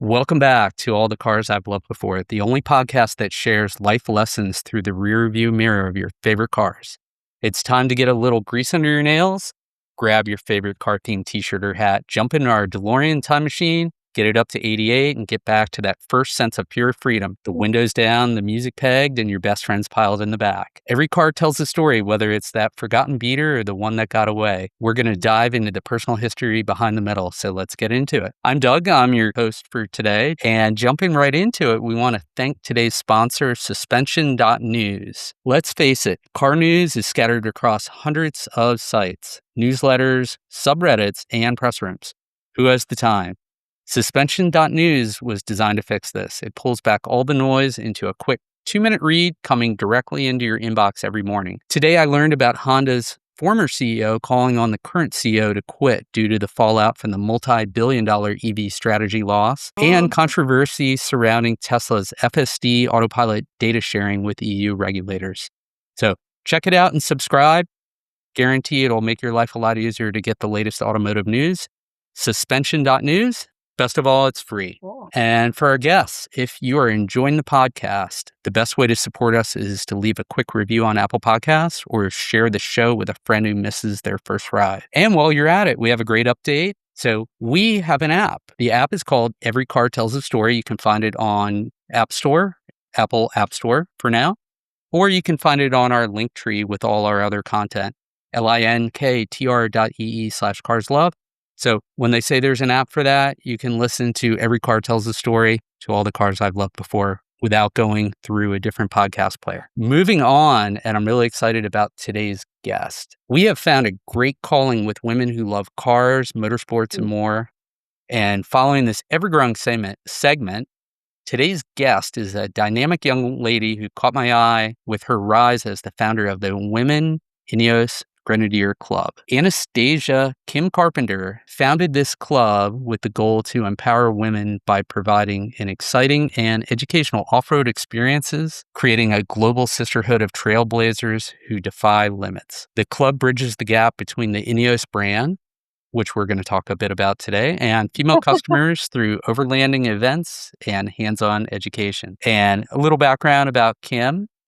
Welcome back to All the Cars I've Loved Before, the only podcast that shares life lessons through the rearview mirror of your favorite cars. It's time to get a little grease under your nails, grab your favorite car-themed t-shirt or hat, jump into our DeLorean time machine, get it up to 88, and get back to that first sense of pure freedom. The windows down, the music pegged, and your best friends piled in the back. Every car tells a story, whether it's that forgotten beater or the one that got away. We're going to dive into the personal history behind the metal, so let's get into it. I'm Doug. I'm your host for today, and jumping right into it, we want to thank today's sponsor, Suspension.News. Let's face it, car news is scattered across hundreds of sites, newsletters, subreddits, and press rooms. Who has the time? Suspension.News was designed to fix this. It pulls back all the noise into a quick 2-minute read coming directly into your inbox every morning. Today, I learned about Honda's former CEO calling on the current CEO to quit due to the fallout from the multi-billion-dollar EV strategy loss and controversy surrounding Tesla's FSD autopilot data sharing with EU regulators. So check it out and subscribe. Guarantee it'll make your life a lot easier to get the latest automotive news. Suspension.News. Best of all, it's free. Cool. And for our guests, if you are enjoying the podcast, the best way to support us is to leave a quick review on Apple Podcasts or share the show with a friend who misses their first ride. And while you're at it, we have a great update. So we have an app. The app is called Every Car Tells a Story. You can find it on App Store, Apple App Store for now, or you can find it on our link tree with all our other content, linktr.ee/carslove. So when they say there's an app for that, you can listen to Every Car Tells a Story, to All the Cars I've Loved Before, without going through a different podcast player. Moving on, and I'm really excited about today's guest. We have found a great calling with women who love cars, motorsports, and more. And following this ever-growing segment, today's guest is a dynamic young lady who caught my eye with her rise as the founder of the Women INEOS Grenadier Club. Anastasia Kim Carpenter founded this club with the goal to empower women by providing an exciting and educational off-road experiences, creating a global sisterhood of trailblazers who defy limits. The club bridges the gap between the INEOS brand, which we're going to talk a bit about today, and female customers through overlanding events and hands-on education. And a little background about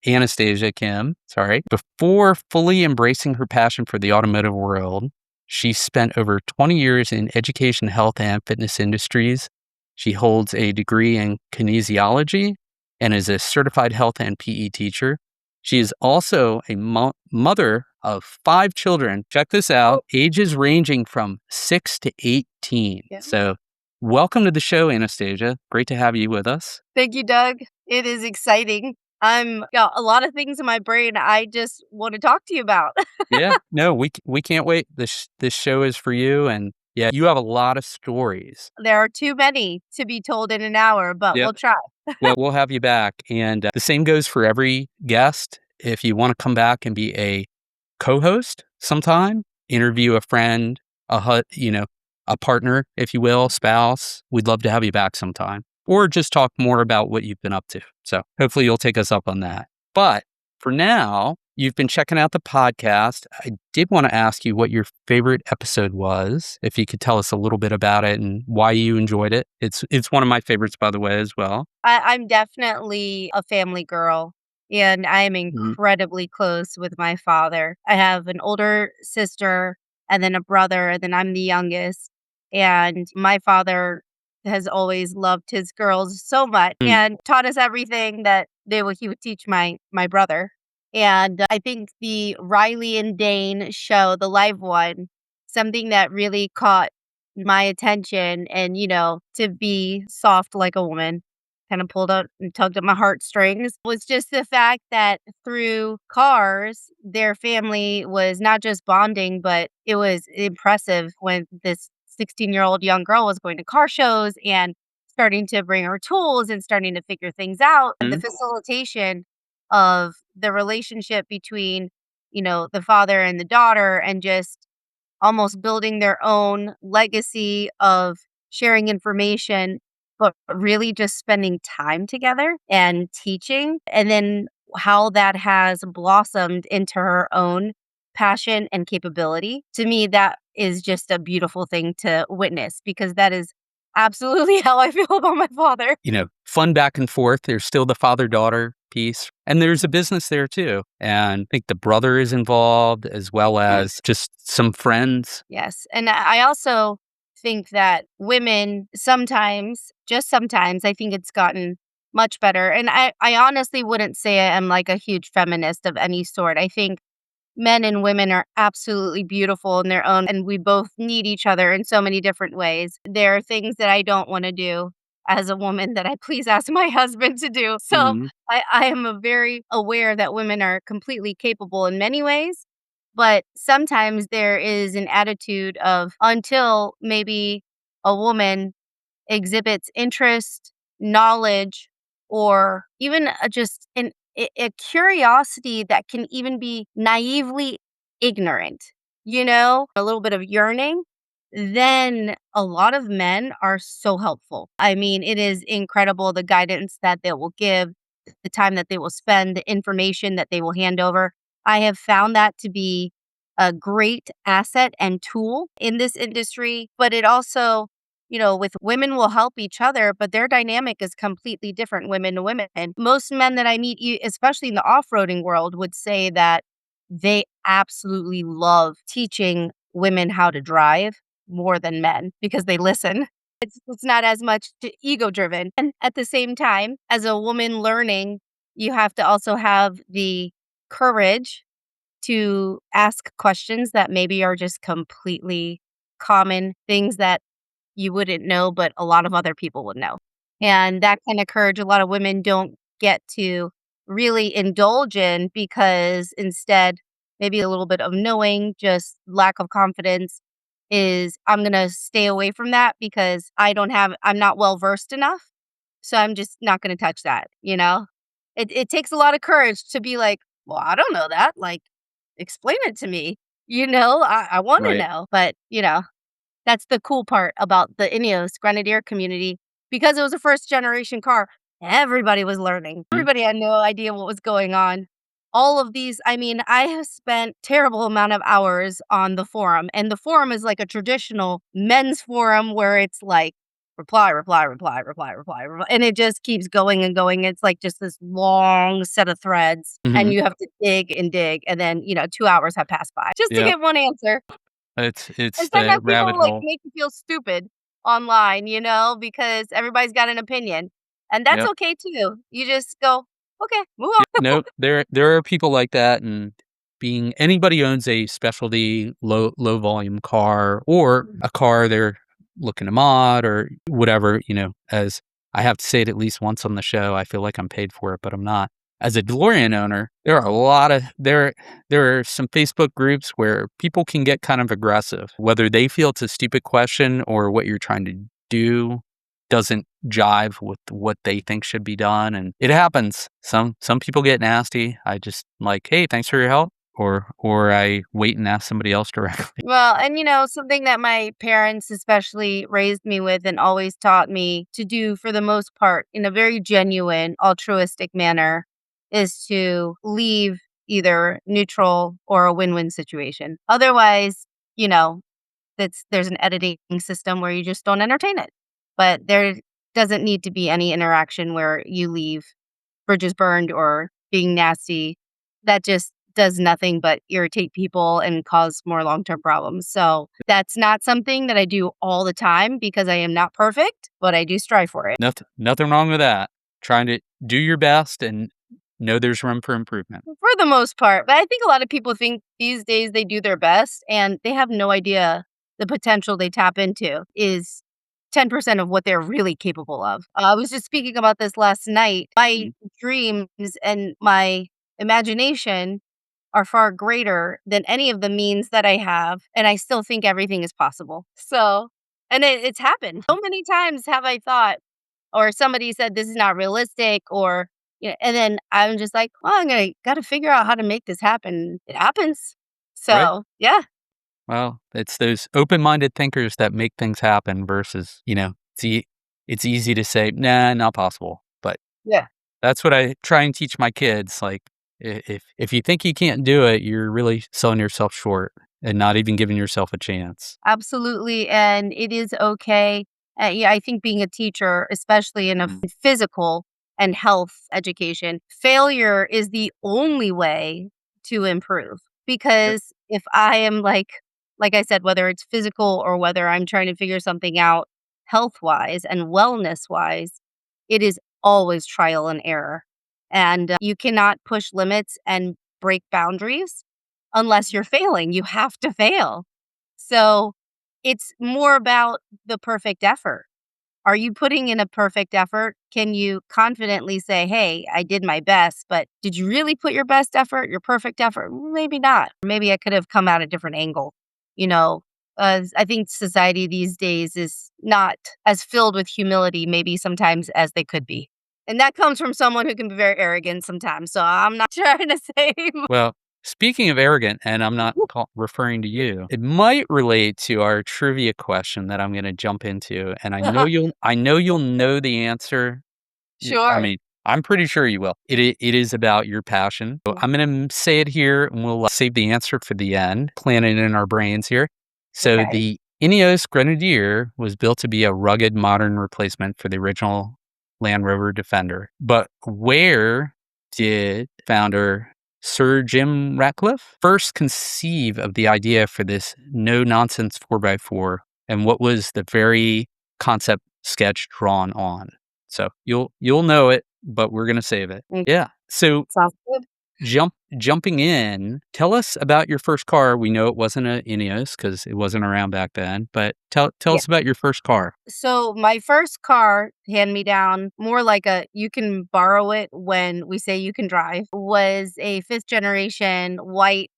Anastasia Kim, before fully embracing her passion for the automotive world, she spent over 20 years in education, health, and fitness industries. She holds a degree in kinesiology and is a certified health and PE teacher. She is also a mother of 5 children. Check this out, ages ranging from 6 to 18. Yeah. So welcome to the show, Anastasia. Great to have you with us. Thank you, Doug. It is exciting. I'm got a lot of things in my brain I just want to talk to you about. Yeah, no, we can't wait. This show is for you, and yeah, you have a lot of stories. There are too many to be told in an hour, but We'll try. Well, we'll have you back, and the same goes for every guest. If you want to come back and be a co-host sometime, interview a friend, a partner, if you will, spouse, we'd love to have you back sometime. Or just talk more about what you've been up to. So hopefully you'll take us up on that. But for now, you've been checking out the podcast. I did want to ask you what your favorite episode was, if you could tell us a little bit about it and why you enjoyed it. It's one of my favorites, by the way, as well. I'm definitely a family girl, and I am incredibly close with my father. I have an older sister and then a brother, and then I'm the youngest. And my father has always loved his girls so much and taught us everything that he would teach my brother. And I think the Riley and Dane show, the live one, something that really caught my attention and, to be soft like a woman, kind of pulled out and tugged at my heartstrings, was just the fact that through cars, their family was not just bonding, but it was impressive when this 16-year-old young girl was going to car shows and starting to bring her tools and starting to figure things out. And the facilitation of the relationship between, the father and the daughter, and just almost building their own legacy of sharing information, but really just spending time together and teaching. And then how that has blossomed into her own passion and capability. To me, that is just a beautiful thing to witness, because that is absolutely how I feel about my father. Fun back and forth. There's still the father-daughter piece, and there's a business there too. And I think the brother is involved as well as just some friends. Yes. And I also think that women sometimes, just sometimes, I think it's gotten much better. And I honestly wouldn't say I am like a huge feminist of any sort. I think men and women are absolutely beautiful in their own, and we both need each other in so many different ways. There are things that I don't want to do as a woman that I please ask my husband to do. So Mhm. I am very aware that women are completely capable in many ways, but sometimes there is an attitude of until maybe a woman exhibits interest, knowledge, or even just a curiosity that can even be naively ignorant, a little bit of yearning, then a lot of men are so helpful. I mean, it is incredible the guidance that they will give, the time that they will spend, the information that they will hand over. I have found that to be a great asset and tool in this industry, but it also with women will help each other, but their dynamic is completely different, women to women. And most men that I meet, especially in the off-roading world, would say that they absolutely love teaching women how to drive more than men because they listen. It's not as much ego driven. And at the same time, as a woman learning, you have to also have the courage to ask questions that maybe are just completely common things that you wouldn't know, but a lot of other people would know. And that kind of courage, a lot of women don't get to really indulge in because instead, maybe a little bit of knowing, just lack of confidence is I'm going to stay away from that because I'm not well versed enough. So I'm just not going to touch that. It takes a lot of courage to be like, well, I don't know that. Like, explain it to me. I want to Right. know. But, that's the cool part about the INEOS Grenadier community. Because it was a first generation car, everybody was learning. Mhm. Everybody had no idea what was going on. All of these, I mean, I have spent terrible amount of hours on the forum, and the forum is like a traditional men's forum where it's like reply, reply, reply, reply, reply, reply, and it just keeps going and going. It's like just this long set of threads, and Mhm. you have to dig, and then 2 hours have passed by just to Yeah. get one answer. It's And the sometimes rabbit people, like, hole. make you feel stupid online, because everybody's got an opinion, and that's Yep. okay too. You just go, "Okay, move Yep. on." Nope. There are people like that, and being anybody owns a specialty low volume car or a car they're looking to mod or whatever, as I have to say it at least once on the show, I feel like I'm paid for it, but I'm not. As a DeLorean owner, there are some Facebook groups where people can get kind of aggressive, whether they feel it's a stupid question or what you're trying to do doesn't jive with what they think should be done, and it happens. Some people get nasty. I just like, "Hey, thanks for your help," or I wait and ask somebody else directly. Well, and something that my parents especially raised me with and always taught me to do for the most part in a very genuine, altruistic manner is to leave either neutral or a win-win situation. Otherwise, you know, there's an editing system where you just don't entertain it. But there doesn't need to be any interaction where you leave bridges burned or being nasty. That just does nothing but irritate people and cause more long-term problems. So that's not something that I do all the time because I am not perfect, but I do strive for it. Nothing wrong with that. Trying to do your best and know there's room for improvement. For the most part, but I think a lot of people think these days they do their best and they have no idea the potential they tap into is 10% of what they're really capable of. I was just speaking about this last night. My Mhm. dreams and my imagination are far greater than any of the means that I have, and I still think everything is possible. So, and it's happened. So many times have I thought, or somebody said this is not realistic, or and then I'm just like, well, gotta figure out how to make this happen. It happens. Right? So yeah, Well, it's those open-minded thinkers that make things happen versus, it's easy to say, "Nah, not possible." But yeah. that's what I try and teach my kids, like, if you think you can't do it, you're really selling yourself short and not even giving yourself a chance. Absolutely, and it is okay. Yeah, I think being a teacher, especially in a physical and health education, failure is the only way to improve. Yep. Because if I am like I said, whether it's physical or whether I'm trying to figure something out health wise and wellness wise, it is always trial and error. And you cannot push limits and break boundaries unless you're failing. You have to fail. So it's more about the perfect effort. Are you putting in a perfect effort? Can you confidently say, hey, I did my best, but did you really put your best effort, your perfect effort? Maybe not. Maybe I could have come at a different angle. You know, I think society these days is not as filled with humility, maybe sometimes as they could be. And that comes from someone who can be very arrogant sometimes. So I'm not trying to say. Well, speaking of arrogant, and I'm not referring to you, it might relate to our trivia question that I'm going to jump into, and I know you'll know the answer. I Sure. mean, I'm pretty sure you will. It is about your passion. So I'm going to say it here, and we'll save the answer for the end. Plan it in our brains here. So Okay. the INEOS Grenadier was built to be a rugged, modern replacement for the original Land Rover Defender. But where did founder Sir Jim Ratcliffe first conceive of the idea for this no-nonsense 4x4, and what was the very concept sketch drawn on? So you'll know it, but we're gonna save it. Mm, Yeah. So sounds good. jumping in, tell us about your first car. We know it wasn't a Ineos because it wasn't around back then, but tell Yeah. us about your first car. So my first car, hand me down, more like a you can borrow it when we say you can drive, was a fifth generation white.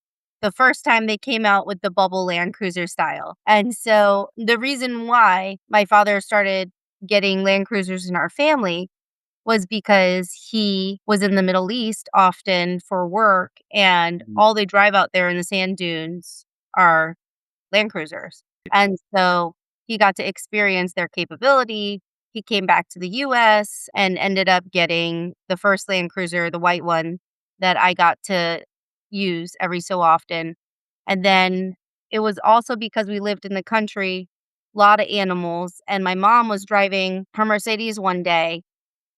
The first time they came out with the bubble Land Cruiser style. And so the reason why my father started getting Land Cruisers in our family was because he was in the Middle East often for work, and Mhm. all they drive out there in the sand dunes are Land Cruisers. And so he got to experience their capability. He came back to the US and ended up getting the first Land Cruiser, the white one that I got to use every so often. And then it was also because we lived in the country, a lot of animals, and my mom was driving her Mercedes one day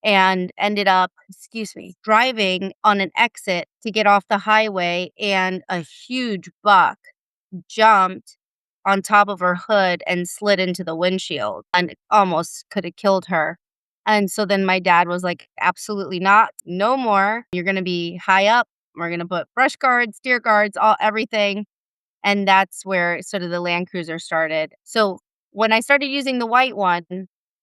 and ended up, excuse me, driving on an exit to get off the highway, and a huge buck jumped on top of her hood and slid into the windshield and almost could have killed her. And so then my dad was like, absolutely not. No more. You're going to be high up. We're going to put brush guards, steer guards, all everything. And that's where sort of the Land Cruiser started. So when I started using the white one,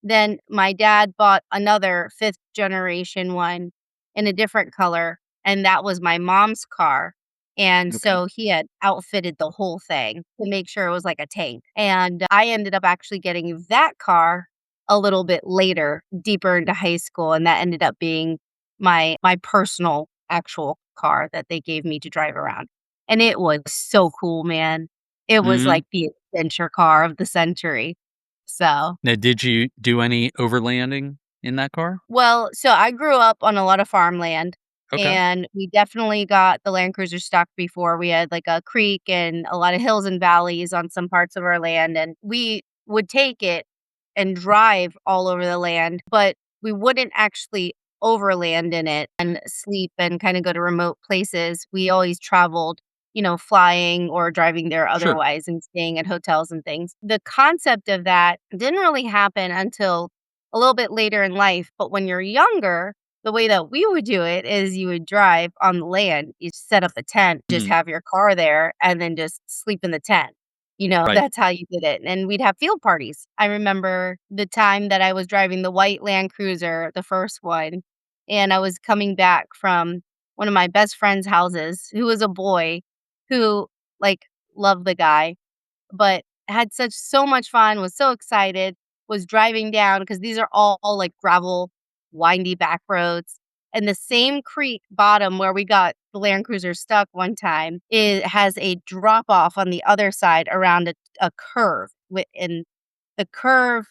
then my dad bought another fifth generation one in a different color, and that was my mom's car. And Okay. so he had outfitted the whole thing to make sure it was like a tank. And I ended up actually getting that car a little bit later, deeper into high school, and that ended up being my personal actual car that they gave me to drive around. And it was so cool, man. It was Mhm. like the adventure car of the century. So, Now, did you do any overlanding in that car? well, so I grew up on a lot of farmland, Okay. and we definitely got the Land Cruiser stock before. We had like a creek and a lot of hills and valleys on some parts of our land, and we would take it and drive all over the land, but we wouldn't actually overland in it and sleep and kind of go to remote places. We always traveled, flying or driving there Sure. otherwise and staying at hotels and things. The concept of that didn't really happen until a little bit later in life. But when you're younger, the way that we would do it is you would drive on the land, you set up a tent, just Mhm. have your car there, and then just sleep in the tent. Right. That's how you did it, and we'd have field parties. I remember the time that I was driving the white Land Cruiser, the first one, and I was coming back from one of my best friend's houses, who was a boy who, like, loved the guy, but had so much fun, was so excited, was driving down because these are all like gravel, windy back roads. And the same creek bottom where we got the Land Cruiser stuck one time, it has a drop off on the other side around a curve. And the curve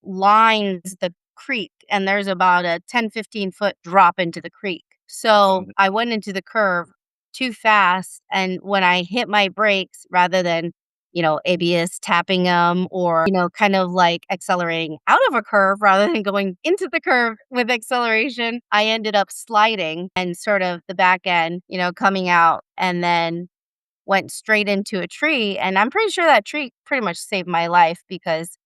lines the creek, and there's about a 10-15 foot drop into the creek. So Got it. I went into the curve too fast, and when I hit my brakes, rather than ABS tapping them or, kind of like accelerating out of a curve rather than going into the curve with acceleration. I ended up sliding and sort of the back end, coming out and then went straight into a tree. And I'm pretty sure that tree pretty much saved my life because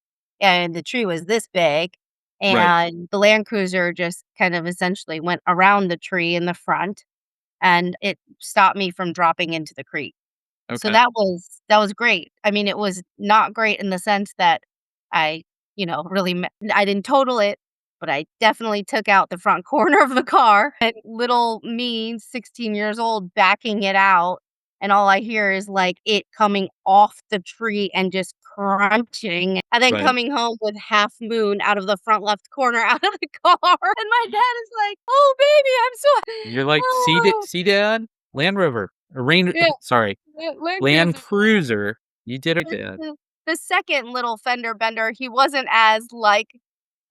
the tree was this big. Right. And the Land Cruiser just kind of essentially went around the tree in the front and it stopped me from dropping into the creek. So Okay. that was great. I mean, it was not great in the sense that I, really I didn't total it, but I definitely took out the front corner of the car. And little me, 16 years old, backing it out, and all I hear is like it coming off the tree and just crunching, and then Right. coming home with half moon out of the front left corner out of the car. And my dad is like, "Oh, baby, I'm so You're like, oh see, Dad? Land Rover, yeah, sorry, Land Land Cruiser." Cruiser. You did it, The Dad. the the second little fender bender, he wasn't as like,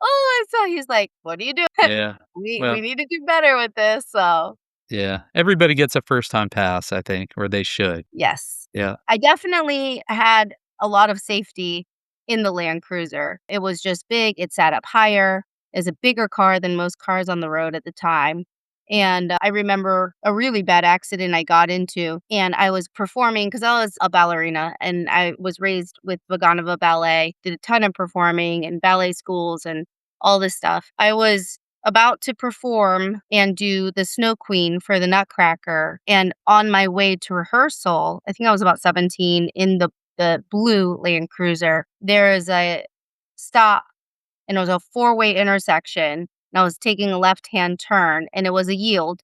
"Oh, I saw." He's like, "What are you doing? Yeah. We Well, need to do better with this." So, yeah. Everybody gets a first time pass, I think, or they should. yes. Yeah. I definitely had a lot of safety in the Land Cruiser. It was just big, it sat up higher, is a bigger car than most cars on the road at the time. And I remember a really bad accident I got into, and I was performing because I was a ballerina and I was raised with Vaganova ballet, did a ton of performing in ballet schools and all this stuff. I was about to perform and do the Snow Queen for the Nutcracker. And on my way to rehearsal, I think I was about 17 in the blue Land Cruiser, there is a stop and it was a four-way intersection. And I was taking a left-hand turn and it was a yield.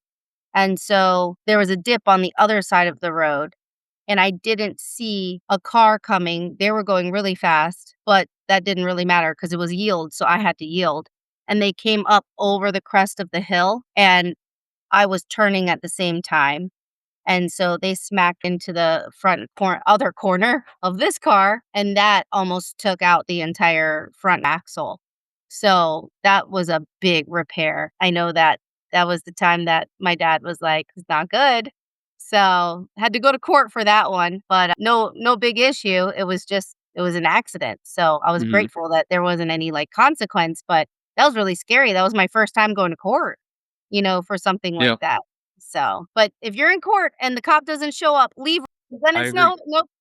And so there was a dip on the other side of the road and I didn't see a car coming. They were going really fast, but that didn't really matter because it was yield, so I had to yield. And they came up over the crest of the hill, and I was turning at the same time. And so they smacked into the other corner of this car, and that almost took out the entire front axle. So that was a big repair. I know that that was the time that my dad was like, "It's not good." So had to go to court for that one, but no big issue. It was an accident. So I was Mhm. grateful that there wasn't any like consequence, but that was really scary. That was my first time going to court, for something like Yeah. that. So, but if you're in court and the cop doesn't show up, leave. Then I it's agree.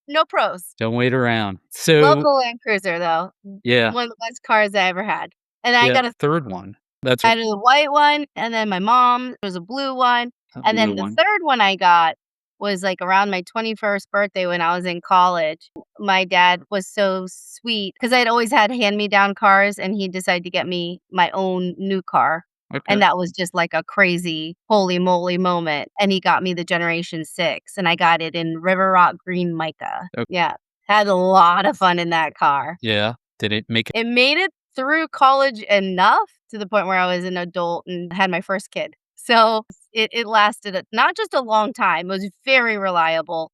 no pros. Don't wait around. Love So, the Land Cruiser though. yeah. One of the best cars I ever had. And I Yeah. got Third one. That's I had a white one, and then my mom, there was a blue one, a and blue then the one. third one I got was, like, around my 21st birthday when I was in college. My dad was so sweet because 'cause I'd always had hand-me-down cars, and he decided to get me my own new car, Okay. and that was just, like, a crazy holy moly moment, and he got me the Generation 6, and I got it in River Rock green mica. O Yeah, had a lot of fun in that car. Yeah. Did it make it? It made it through college enough to the point where I was an adult and had my first kid. So it lasted not just a long time, it was very reliable,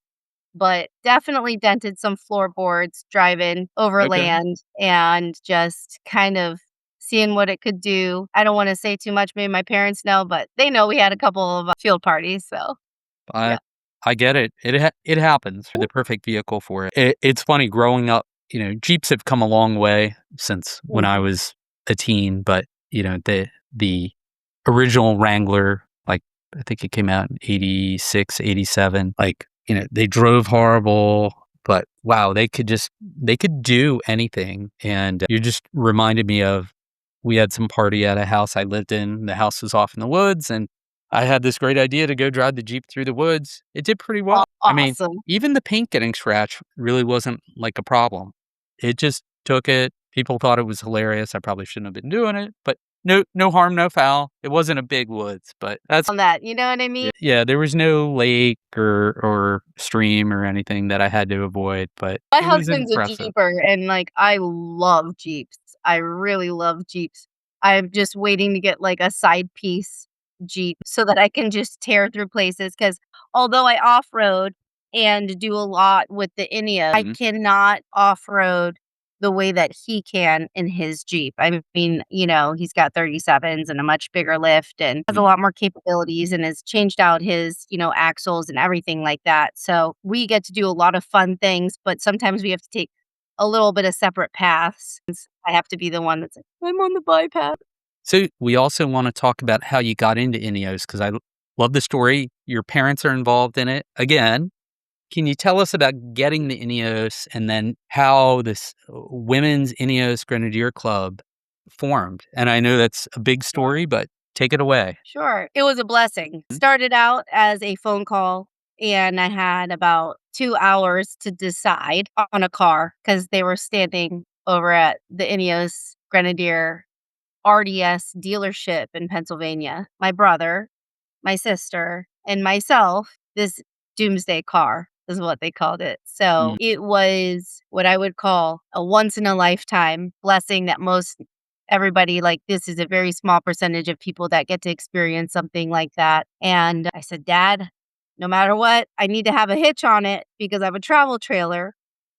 but definitely dented some floorboards driving Okay. overland and just kind of seeing what it could do. I don't want to say too much. Maybe my parents know, but they know we had a couple of field parties. So, I yeah. I get it. It happens. The perfect vehicle for it. It's funny growing up, Jeeps have come a long way since when I Mhm. was a teen, but, the original Wrangler, like, I think it came out in 86, 87. Like, they drove horrible, but wow, they could do anything. And you just reminded me of, we had some party at a house I lived in. The house was off in the woods, and I had this great idea to go drive the Jeep through the woods. It did pretty well. I mean, Awesome. even the paint getting scratched really wasn't like a problem. It just took it. People thought it was hilarious. I probably shouldn't have been doing it, but no harm, no foul. It wasn't a big woods, but that's On that, you know what I mean? yeah, there was no lake or stream or anything that I had to avoid, but My it was husband's a impressive. Jeeper, and, like, I love Jeeps. I really love Jeeps. I'm just waiting to get, like, a side piece Jeep so that I can just tear through places. Because although I off-road and do a lot with the INEOS, I Mhm. cannot off-road the way that he can in his Jeep. I mean, he's got 37s and a much bigger lift and has a Mhm. lot more capabilities and has changed out his, axles and everything like that. So we get to do a lot of fun things, but sometimes we have to take a little bit of separate paths. I have to be the one that's like, I'm on the bypass. So we also want to talk about how you got into INEOS because love the story. Your parents are involved in it. Again, can you tell us about getting the INEOS and then how this women's INEOS Grenadier Club formed? And I know that's a big story, but take it away. Sure. It was a blessing. Started out as a phone call, and I had about 2 hours to decide on a car because they were standing over at the INEOS Grenadier RDS dealership in Pennsylvania. My brother, my sister, and myself, this doomsday car is what they called it. So Mm. it was what I would call a once in a lifetime blessing that most everybody, like, this is a very small percentage of people that get to experience something like that. And I said, Dad, no matter what, I need to have a hitch on it because I have a travel trailer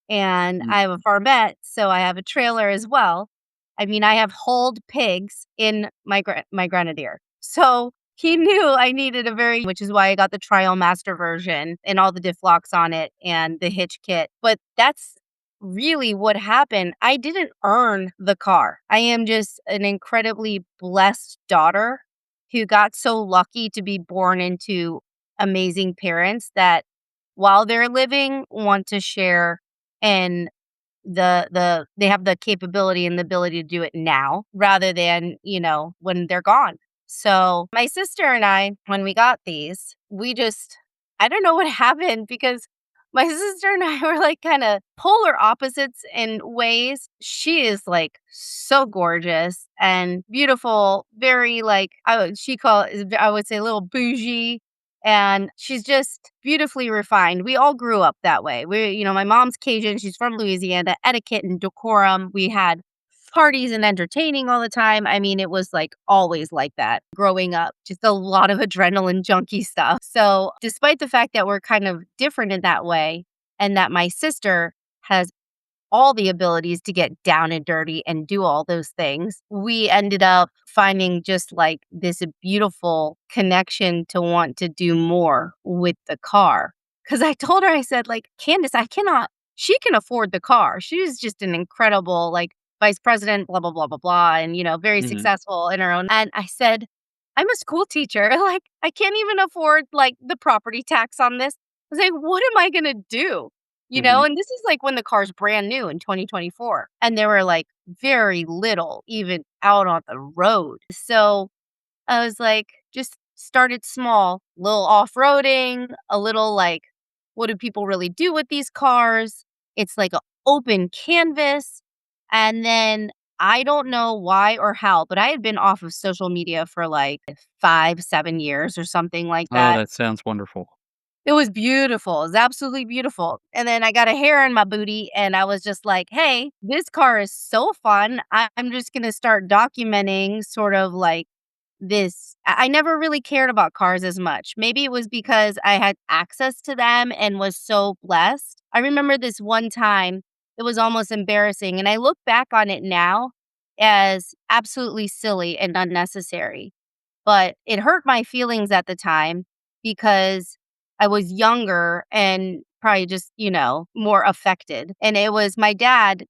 and Mm. I have a farmette, so I have a trailer as well. I mean, I have whole pigs in my Grenadier. So he knew I needed which is why I got the Trial Master version and all the diff locks on it and the hitch kit. But that's really what happened. I didn't earn the car. I am just an incredibly blessed daughter who got so lucky to be born into amazing parents that while they're living want to share and they have the capability and the ability to do it now rather than, when they're gone. So, my sister and I, when we got these, I don't know what happened because my sister and I were like kind of polar opposites in ways. She is like so gorgeous and beautiful, very like I would say a little bougie, and she's just beautifully refined. We all grew up that way. My mom's Cajun, she's from Louisiana, etiquette and decorum. We had parties and entertaining all the time. I mean, it was like always like that growing up, just a lot of adrenaline junkie stuff. So, despite the fact that we're kind of different in that way, and that my sister has all the abilities to get down and dirty and do all those things, we ended up finding just like this beautiful connection to want to do more with the car. Cause I told her, I said, like, Candace, she can afford the car. She's just an incredible, like, vice president, blah, blah, blah, blah, blah, and, very Mhm. successful in her own. And I said, I'm a school teacher. Like, I can't even afford like the property tax on this. I was like, what am I going to do? Mhm. And this is like when the car's brand new in 2024 and there were like very little even out on the road. So I was like, just started small, little off-roading, a little like, what do people really do with these cars? It's like an open canvas. And then I don't know why or how, but I had been off of social media for like 5, 7 years or something like Oh, that. that sounds wonderful. It was beautiful. It was absolutely beautiful. And then I got a hair in my booty and I was just like, hey, this car is so fun. I'm just going to start documenting sort of like this. I never really cared about cars as much. Maybe it was because I had access to them and was so blessed. I remember this one time, it was almost embarrassing. And I look back on it now as absolutely silly and unnecessary, but it hurt my feelings at the time because I was younger and probably just, more affected. And it was my dad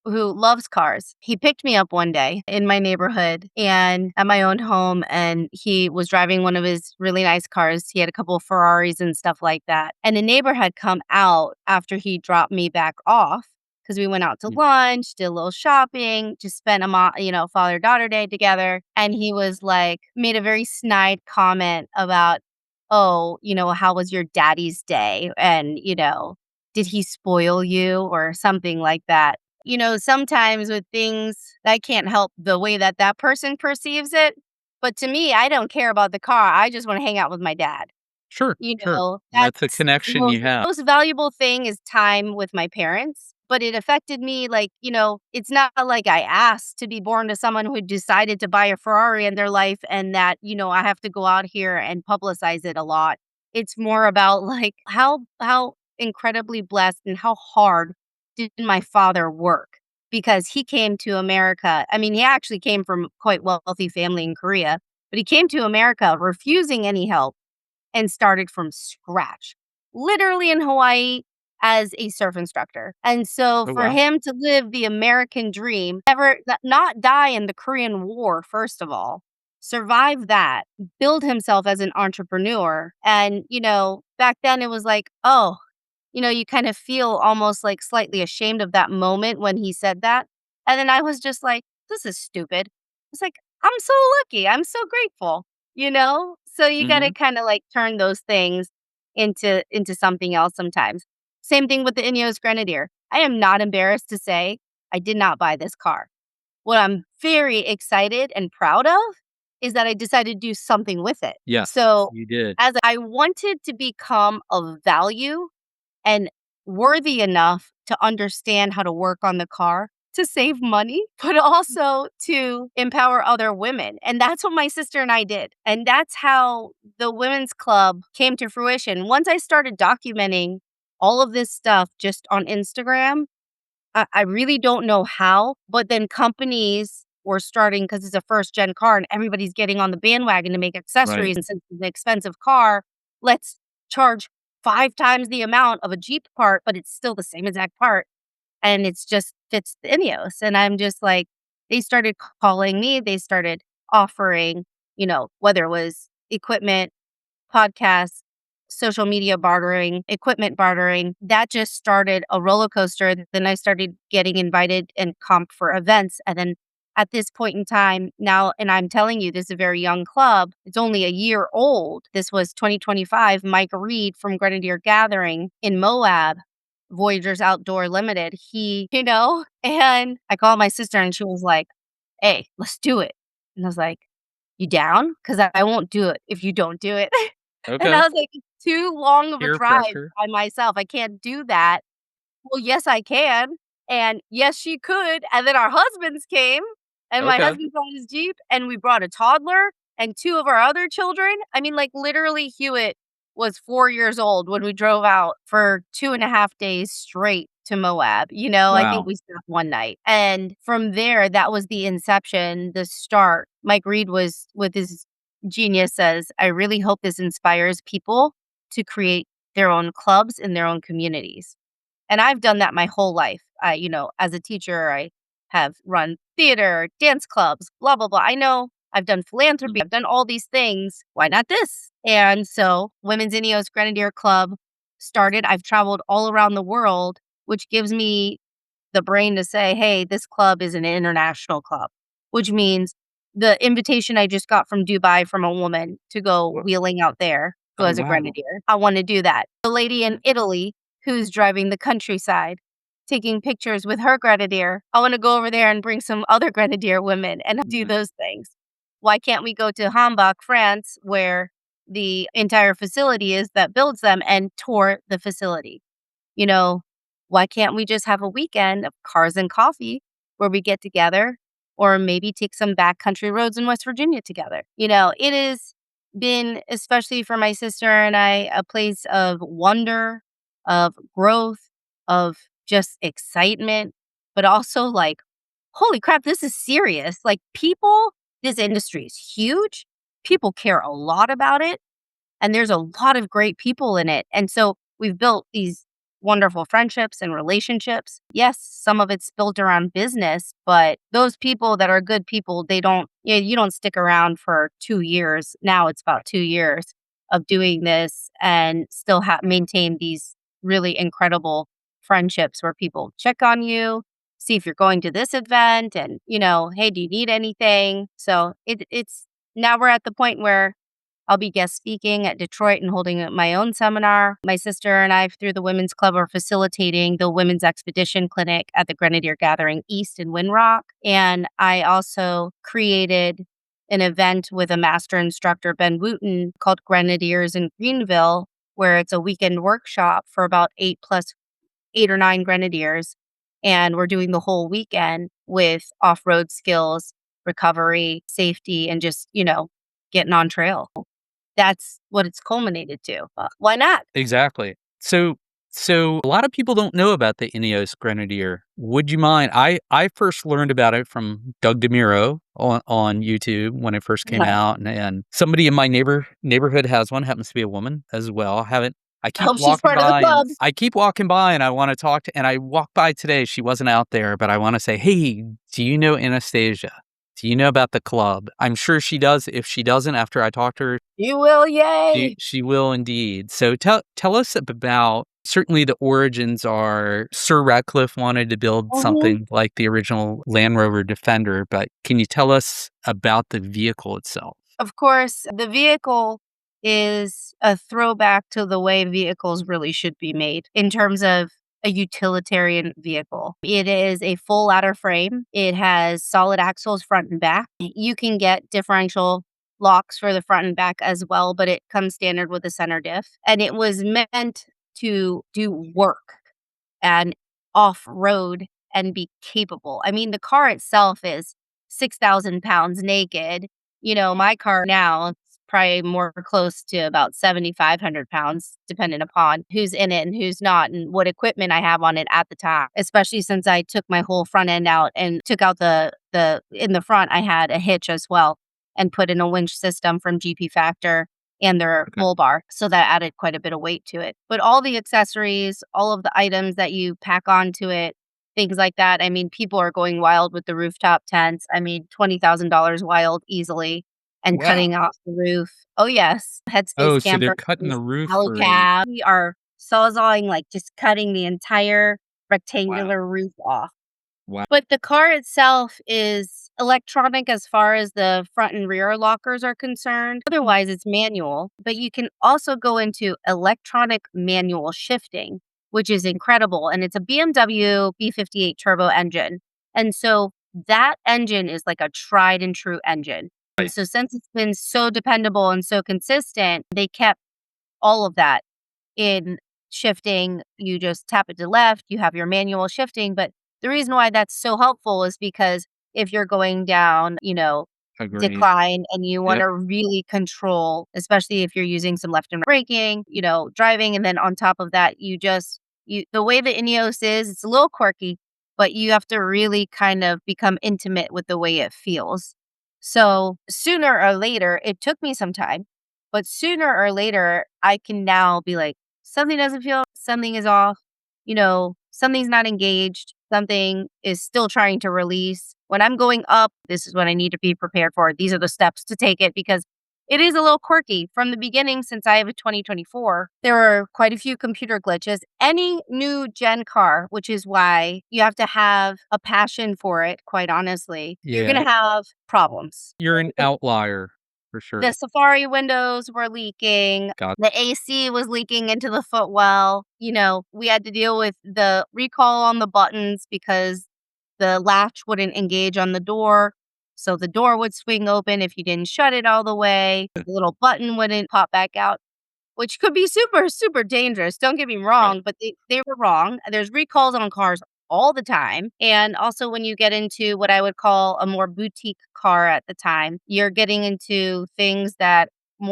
who loves cars. He picked me up one day in my neighborhood and at my own home, and he was driving one of his really nice cars. He had a couple of Ferraris and stuff like that. And a neighbor had come out after he dropped me back off because we went out to Mm. lunch, did a little shopping, just spent father-daughter day together. And he was like, made a very snide comment about, oh, how was your daddy's day? And, did he spoil you or something like that? Sometimes with things, I can't help the way that that person perceives it. But to me, I don't care about the car. I just want to hang out with my dad. Sure, sure. That's a That's the connection most you have. most valuable thing is time with my parents, but it affected me like, it's not like I asked to be born to someone who decided to buy a Ferrari in their life and that, I have to go out here and publicize it a lot. It's more about like how incredibly blessed and how hard did my father work because he came to America. I mean, he actually came from quite wealthy family in Korea, but he came to America refusing any help and started from scratch, literally in Hawaii as a surf instructor. And so Oh, for wow. him to live the American dream, not die in the Korean War, first of all, survive that, build himself as an entrepreneur. And, back then it was like, oh, you kind of feel almost like slightly ashamed of that moment when he said that. And then I was just like, this is stupid. It's like, I'm so lucky. I'm so grateful, you know? So you got to Mhm. kind of like turn those things into something else sometimes. Same thing with the INEOS Grenadier. I am not embarrassed to say I did not buy this car. What I'm very excited and proud of is that I decided to do something with it. Yes, So you did. as I wanted to become of value and worthy enough to understand how to work on the car to save money, but also to empower other women. And that's what my sister and I did. And that's how the women's club came to fruition. Once I started documenting all of this stuff just on Instagram, I really don't know how, but then companies were starting because it's a first gen car and everybody's getting on the bandwagon to make Right. accessories. And since it's an expensive car, let's charge 5 times the amount of a Jeep part, but it's still the same exact part. And it's just fits the Ineos. And I'm just like, they started calling me, they started offering, whether it was equipment, podcasts, social media bartering, equipment bartering. That just started a roller coaster. Then I started getting invited and comped for events. And then at this point in time now, and I'm telling you, this is a very young club. It's only a year old. This was 2025. Mike Reed from Grenadier Gathering in Moab, Voyagers Outdoor Limited. And I called my sister and she was like, hey, let's do it. And I was like, you down? Because I won't do it if you don't do it. And I Okay. was like, "It's too long of a Peer drive pressure. by myself. I can't do that." Well, yes, I can. And yes, she could. And then our husbands came, and my Okay. husband brought his Jeep, and we brought a toddler and 2 of our other children. I mean, like, literally, Hewitt was 4 years old when we drove out for 2.5 days straight to Moab. I think Wow. we stopped one night. And from there, that was the inception, the start. Mike Reed was with his genius says, I really hope this inspires people to create their own clubs in their own communities. And I've done that my whole life. As a teacher, I have run theater, dance clubs, blah, blah, blah. I know I've done philanthropy, I've done all these things. Why not this? And so, Women's INEOS Grenadier Club started. I've traveled all around the world, which gives me the brain to say, hey, this club is an international club, which means the invitation I just got from Dubai from a woman to go Wha wheeling out there who Oh, has a wow. Grenadier. I want to do that. The lady in Italy who's driving the countryside, taking pictures with her Grenadier. I want to go over there and bring some other Grenadier women and do Mhm. those things. Why can't we go to Hambach, France, where the entire facility is that builds them and tour the facility? You know, why can't we just have a weekend of cars and coffee where we get together or maybe take some backcountry roads in West Virginia together? It has been, especially for my sister and I, a place of wonder, of growth, of just excitement, but also like, holy crap, this is serious. Like, this industry is huge. People care a lot about it and there's a lot of great people in it. And so we've built these wonderful friendships and relationships. Yes, some of it's built around business, but those people that are good people, you don't stick around for 2 years. Now it's about 2 years of doing this and still maintain these really incredible friendships where people check on you, see if you're going to this event and, hey, do you need anything? So it's now we're at the point where I'll be guest speaking at Detroit and holding my own seminar. My sister and I, through the Women's Club, are facilitating the Women's Expedition Clinic at the Grenadier Gathering East in Windrock. And I also created an event with a master instructor, Ben Wooten, called Grenadiers in Greenville, where it's a weekend workshop for about 8 or 9 Grenadiers. And we're doing the whole weekend with off road skills, recovery, safety, and just, getting on trail. That's what it's culminated to. Why not? Exactly. So, So a lot of people don't know about the INEOS Grenadier. Would you mind? I first learned about it from Doug DeMuro on YouTube when it first came Yeah. out, and somebody in my neighborhood has one. Happens to be a woman as well. I haven't. I I keep hope she's walking part of the by and club. I want to talk to. And I walked by today. She wasn't out there, but I want to say, hey, do you know Anastasia? Do you know about the club? I'm sure she does. If she doesn't, after I talk to her, You will, yay! she will indeed. So tell us about, certainly the origins are Sir Ratcliffe wanted to build Mhm. something like the original Land Rover Defender, but can you tell us about the vehicle itself? Of course, the vehicle is a throwback to the way vehicles really should be made in terms of a utilitarian vehicle. It is a full ladder frame. It has solid axles front and back. You can get differential locks for the front and back as well, but it comes standard with a center diff. And it was meant to do work and off road and be capable. I mean, the car itself is 6,000 pounds naked. You know, my car now, it's probably more close to about 7,500 pounds, depending upon who's in it and who's not, and what equipment I have on it at the time. Especially since I took my whole front end out and took out the in the front, I had a hitch as well and put in a winch system from GP Factor and their Okay. bull bar. So that added quite a bit of weight to it. But all the accessories, all of the items that you pack onto it, things like that. I mean, people are going wild with the rooftop tents. I mean, $20,000 wild easily and Wow. cutting off the roof. Oh, yes. Headspace Oh, so they're camper, cutting the roof hollow for a cab. We are sawzawing, like just cutting the entire wow. rectangular roof off. Wow. But the car itself is electronic as far as the front and rear lockers are concerned. Otherwise, it's manual, but you can also go into electronic manual shifting, which is incredible. And it's a BMW B58 turbo engine. And so that engine is like a tried and true engine. And Right. so since it's been so dependable and so consistent, they kept all of that in shifting. You just tap it to left, you have your manual shifting. But the reason why that's so helpful is because if you're going down, Agreed. decline and you want Yep. to really control, especially if you're using some left and right braking, driving. And then on top of that, the way the Ineos is, it's a little quirky, but you have to really kind of become intimate with the way it feels. So sooner or later, it took me some time, but sooner or later, I can now be like, something doesn't feel, something is off, something's not engaged, something is still trying to release. When I'm going up, this is what I need to be prepared for. These are the steps to take it because it is a little quirky. From the beginning, since I have a 2024, there were quite a few computer glitches. Any new gen car, which is why you have to have a passion for it, quite honestly, you're going Yeah. to have problems. You're an outlier for The sure. Safari windows were leaking. Got The AC was leaking into the footwell. We had to deal with the recall on the buttons because the latch wouldn't engage on the door. So the door would swing open if you didn't shut it all the way. The little button wouldn't pop back out, which could be super, super dangerous. Don't get me right. wrong, but they were wrong. There's recalls on cars all the time. And also, when you get into what I would call a more boutique car at the time, you're getting into things that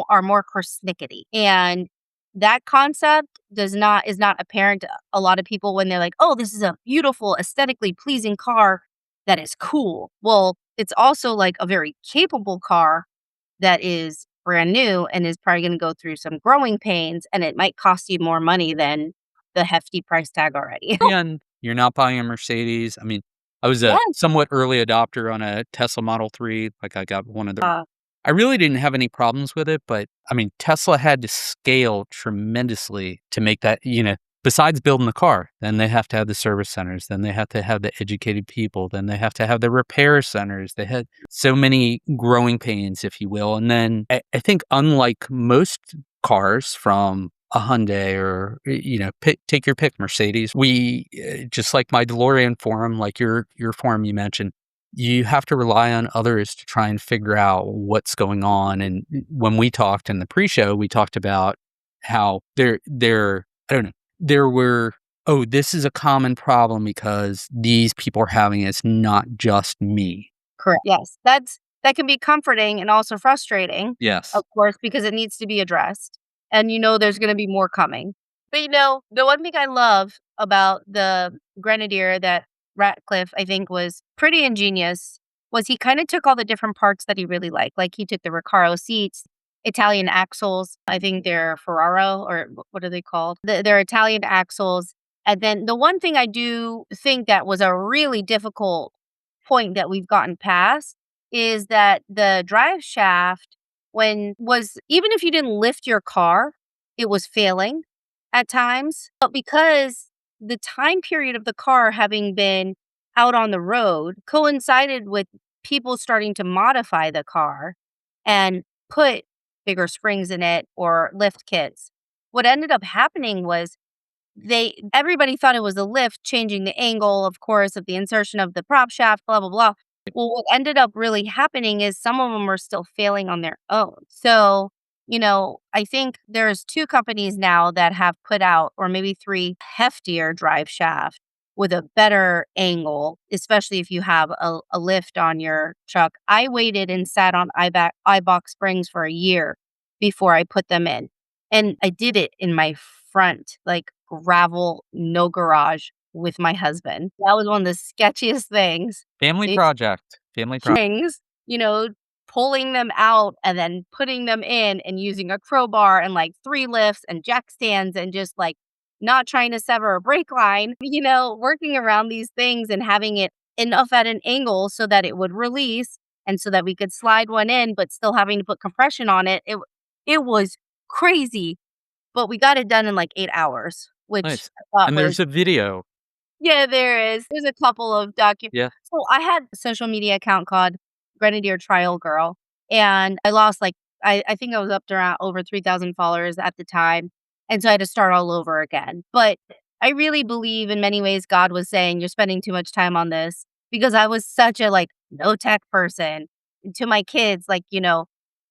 are more persnickety. And that concept is not apparent to a lot of people when they're like, oh, this is a beautiful, aesthetically pleasing car that is cool. Well, it's also like a very capable car that is brand new and is probably going to go through some growing pains, and it might cost you more money than the hefty price tag already. And you're not buying a Mercedes. I mean, I was a Yes. somewhat early adopter on a Tesla Model 3. Like, I got one of the Uh, I really didn't have any problems with it, but I mean, Tesla had to scale tremendously to make that, besides building the car, then they have to have the service centers, then they have to have the educated people, then they have to have the repair centers. They had so many growing pains, if you will. And then I think, unlike most cars from a Hyundai or, take your pick, Mercedes, we, just like my DeLorean forum, like your forum you mentioned, you have to rely on others to try and figure out what's going on. And when we talked in the pre-show, we talked about how I don't know, there were, oh, this is a common problem because these people are having it. It's not just me. correct. Yes, that can be comforting and also frustrating, Yes. of course, because it needs to be addressed, and there's going to be more coming. But, the one thing I love about the Grenadier that Ratcliffe, I think, was pretty ingenious was he kinda took all the different parts that he really liked. Like, he took the Recaro seats, Italian axles, I think they're Ferraro or what are they called? They're Italian axles, and then the one thing I do think that was a really difficult point that we've gotten past is that the drive shaft when was even if you didn't lift your car, it was failing at times, but because the time period of the car having been out on the road coincided with people starting to modify the car and put bigger springs in it or lift kits. What ended up happening was everybody thought it was a lift changing the angle, of course, of the insertion of the prop shaft, blah, blah, blah. Well, what ended up really happening is some of them are still failing on their own. So, I think there's 2 companies now that have put out, or maybe 3, heftier drive shaft with a better angle, especially if you have a lift on your truck. I waited and sat on iBox springs for a year before I put them in. And I did it in my front, like, gravel, no garage with my husband. That was one of the sketchiest things. Family It project. Family project. Things, pulling them out and then putting them in and using a crowbar and, like, 3 lifts and jack stands and just, like, not trying to sever a brake line, working around these things and having it enough at an angle so that it would release and so that we could slide one in, but still having to put compression on it. It was crazy, but we got it done in, like, 8 hours, which Nice. I thought And was. there's a video. Yeah, there is. There's a couple of Yeah. So I had a social media account called Grenadier Trial Girl, and I lost, like I think I was up to around over 3,000 followers at the time, and so I had to start all over again. But I really believe in many ways God was saying, "You're spending too much time on this," because I was such a, like, no tech person. To my kids, like,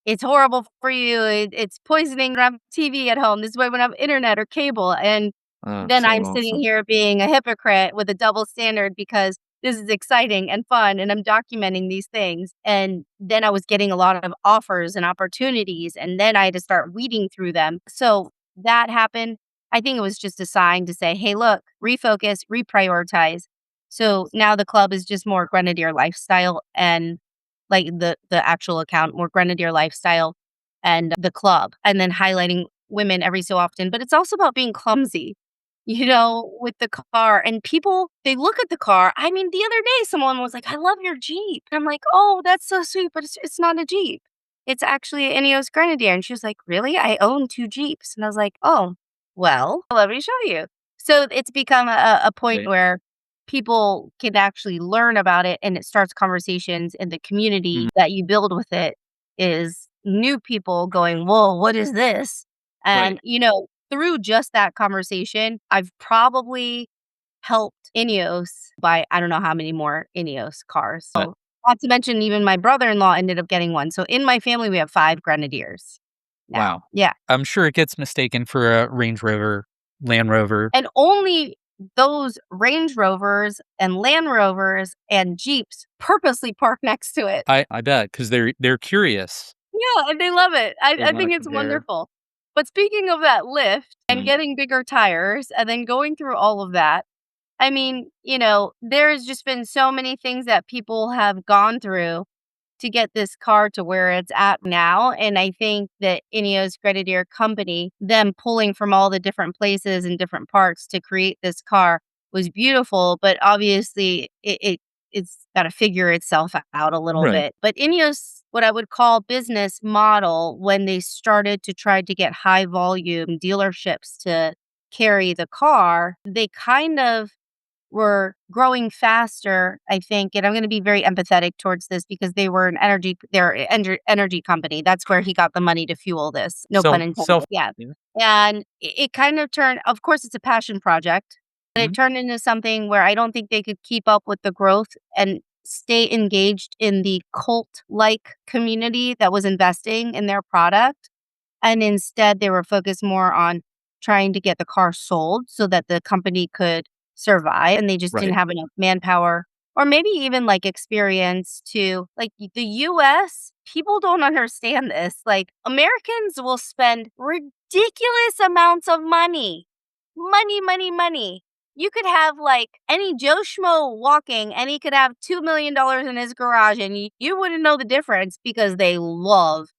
"It's horrible for you. It's poisoning to have TV at home. This is why we don't have internet or cable," and Oh, then so I'm sitting awesome. here being a hypocrite with a double standard because this is exciting and fun and I'm documenting these things. And then I was getting a lot of offers and opportunities, and then I had to start weeding through them. So that happened. I think it was just a sign to say, hey, look, refocus, reprioritize. So now the club is just more Grenadier lifestyle and like the actual account, more Grenadier lifestyle and the club, and then highlighting women every so often. But it's also about being clumsy with the car and people, they look at the car. I mean, the other day someone was like, "I love your Jeep." I'm like, "Oh, that's so sweet, but it's not a Jeep. It's actually an INEOS Grenadier." And she was like, "Really? I own 2 Jeeps." And I was like, "Oh, well, let me show you." So it's become a point Right. where people can actually learn about it and it starts conversations in the community Mhm. that you build with it is new people going, "Whoa, what is this?" Right. And, through just that conversation, I've probably helped INEOS buy I don't know how many more INEOS cars. So, not to mention even my brother-in-law ended up getting one. So, in my family, we have 5 Grenadiers now. Wow. Yeah. I'm sure it gets mistaken for a Range Rover, Land Rover. And only those Range Rovers and Land Rovers and Jeeps purposely park next to it. I bet, 'cause they're curious. Yeah, and they love it. They I wanna think it's compare. wonderful. But speaking of that lift and Mhm. getting bigger tires and then going through all of that, I mean, there's just been so many things that people have gone through to get this car to where it's at now. And I think that INEOS Grenadier company, them pulling from all the different places and different parts to create this car was beautiful. But obviously, it's got to figure itself out a little Right. bit. But INEOS, what I would call business model, when they started to try to get high volume dealerships to carry the car, they kind of were growing faster, I think, and I'm gonna be very empathetic towards this because they're an energy company. That's where he got the money to fuel this, no pun Self intended. Yeah. yeah. And it kind of turned of course, it's a passion project, but it Mhm. turned into something where I don't think they could keep up with the growth and stay engaged in the cult-like community that was investing in their product. And instead, they were focused more on trying to get the car sold so that the company could survive, and they just didn't Right. have enough manpower or maybe even, like, experience to like, the US, people don't understand this, like, Americans will spend ridiculous amounts of money money, money, money. You could have like any Joe Schmo walking and he could have $2 million in his garage and you wouldn't know the difference because they love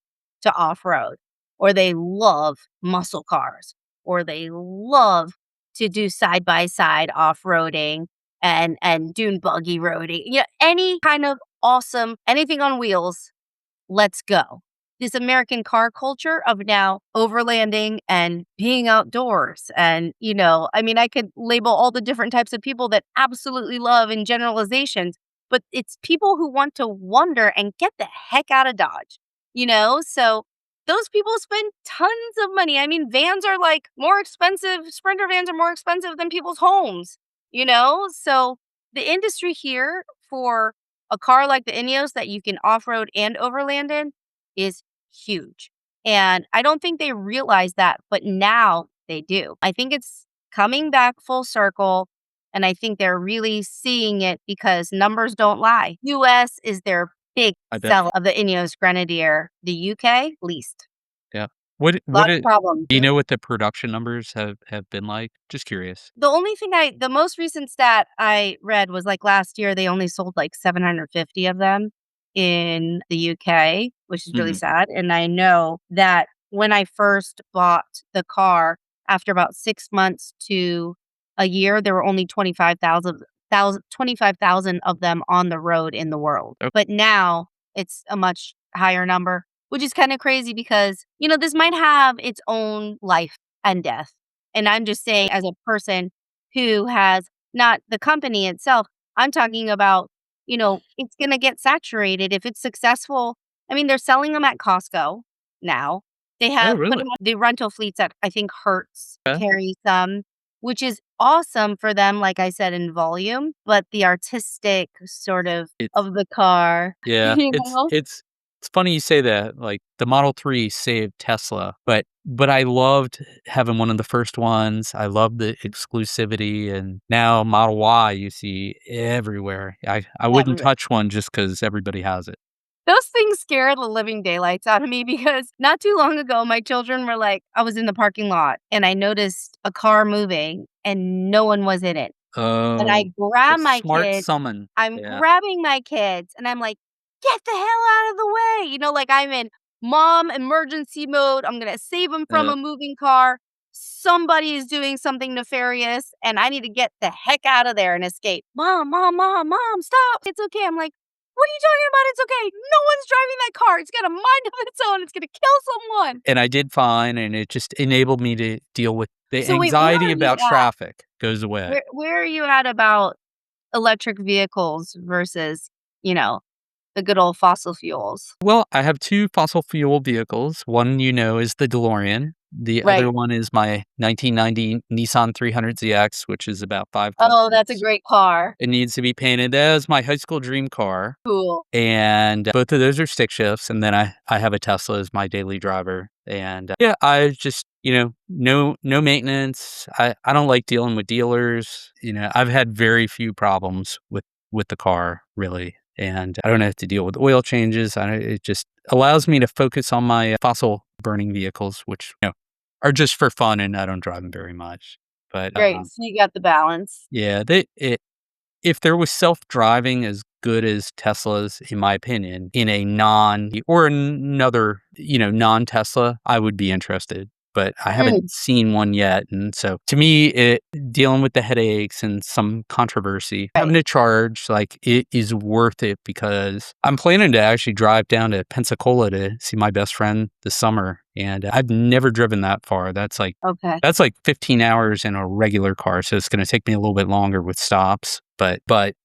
to off road or they love muscle cars or they love to do side by side off roading and dune buggy roading. Yeah, any kind of awesome, anything on wheels, let's go. This American car culture of now overlanding and being outdoors. And, I mean, I could label all the different types of people that absolutely love in generalizations, but it's people who want to wander and get the heck out of Dodge. So those people spend tons of money. I mean, vans are like more expensive, Sprinter vans are more expensive than people's homes. So the industry here for a car like the INEOS that you can off-road and overland in is huge. And I don't think they realize that, but now they do. I think it's coming back full circle, and I think they're really seeing it because numbers don't lie. US is their big I bet. seller of the INEOS Grenadier. The UK, least. Yeah. What Lots of problems. do you know what the production numbers have been like? Just curious. The most recent stat I read was like last year, they only sold like 750 of them in the UK, which is really Mhm. sad. And I know that when I first bought the car, after about 6 months to a year, there were only 25,000 of them on the road in the world. Ok. But now it's a much higher number, which is kind of crazy because, this might have its own life and death. And I'm just saying, as a person who has not the company itself, I'm talking about, it's going to get saturated if it's successful. I mean, they're selling them at Costco now. They Oh, have put really? them on the rental fleets that I think Hertz Okay. carries some, which is awesome for them, like I said, in volume, but the artistic sort It's of the car, yeah, you it's know? it's it's funny you say that, like, the Model 3 saved Tesla, but I loved having one of the first ones. I love the exclusivity, and now Model Y you see everywhere. I wouldn't Everywhere. touch one just because everybody has it. Those things scare the living daylights out of me because not too long ago, my children were like, I was in the parking lot and I noticed a car moving and no one was in it. And I Oh, the grab my smart kid. summon. I'm Yeah, grabbing my kids and I'm like, "Get the hell out of the way." Like I'm in mom emergency mode. I'm gonna save him from yeah. a moving car. Somebody is doing something nefarious and I need to get the heck out of there and escape. Mom, mom, mom, mom, stop. It's okay. I'm like, what are you talking about? It's okay. No one's driving that car. It's got a mind of its own. It's gonna kill someone. And I did fine, and it just enabled me to deal with the So wait, where anxiety are you about at? traffic goes away. Where are you at about electric vehicles versus, you know, the good old fossil fuels? Well, I have 2 fossil fuel vehicles. One, is the DeLorean. The other Right. one is my 1990 Nissan 300ZX, which is about 5 plus Oh, that's a years. great car. It needs to be painted. That was my high school dream car, Cool. and both of those are stick shifts, and then I have a Tesla as my daily driver, and, yeah, I just, no maintenance. I don't like dealing with dealers. I've had very few problems with the car, really, and I don't have to deal with oil changes. It just allows me to focus on my fossil burning vehicles, which, are just for fun, and I don't drive them very much, but, Great. So you got the balance. yeah, if there was self-driving as good as Tesla's, in my opinion, in a another, non-Tesla, I would be interested, but I haven't Mm, seen one yet, and so to me, dealing with the headaches and some controversy, having right. to charge, like, it is worth it because I'm planning to actually drive down to Pensacola to see my best friend this summer, and I've never driven that far. Okay. That's like 15 hours in a regular car, so it's gonna take me a little bit longer with stops, but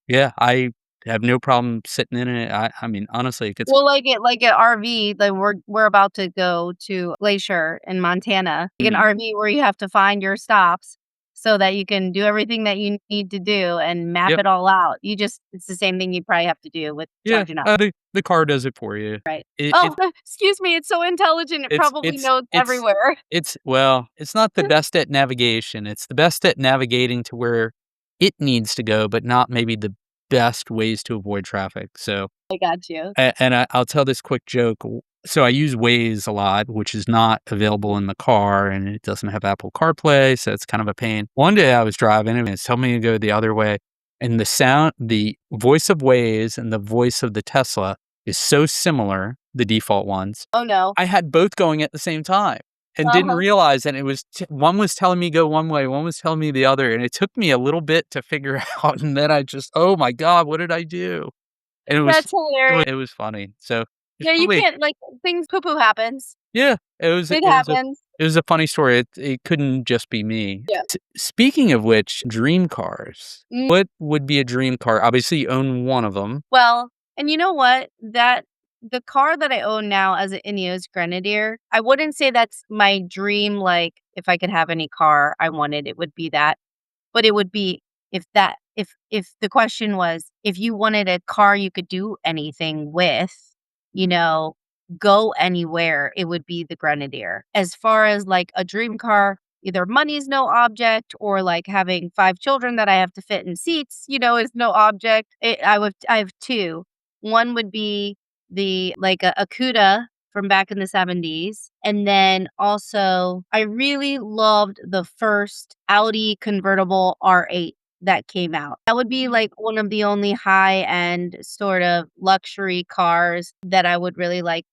yeah, I have no problem sitting in it. I mean, honestly, it gets Well, like an RV, like we're about to go to Glacier in Montana. Like an mhm. RV where you have to find your stops so that you can do everything that you need to do and map Yep. it all out. It's the same thing you probably have to do with Yeah, charging up. the car does it for you. Right. It Oh, it excuse me, it's so intelligent, it it's probably it's knows it's everywhere. well, it's not the best at navigation. It's the best at navigating to where it needs to go, but not maybe the best ways to avoid traffic, so I got you. and I'll tell this quick joke. So I use Waze a lot, which is not available in the car, and it doesn't have Apple CarPlay, so it's kind of a pain. One day I was driving and it's telling me to go the other way, and the voice of Waze and the voice of the Tesla is so similar, the default ones. Oh, no. I had both going at the same time and didn't Uh-huh. realize that it was one was telling me go one way, one was telling me the other, and it took me a little bit to figure out, and then I just, "Oh my god, what did I do?" And That's hilarious. it was funny. So, it's Yeah, you probably can't, like, things poo-poo happens. yeah, It happens. it was a funny story. It couldn't just be me. Yeah. Speaking of which, dream cars. Mm. What would be a dream car? Obviously, you own one of them. Well, and you know what? The car that I own now as an INEOS Grenadier, I wouldn't say that's my dream, like, if I could have any car I wanted, it would be that. But it would be if the question was, if you wanted a car you could do anything with, you know, go anywhere, it would be the Grenadier. As far as, like, a dream car, either money's no object or, like, having 5 children that I have to fit in seats, is no object. I have 2. One would be a Cuda from back in the '70s, and then also, I really loved the first Audi convertible R8 that came out. That would be, like, one of the only high-end sort of luxury cars that I would really like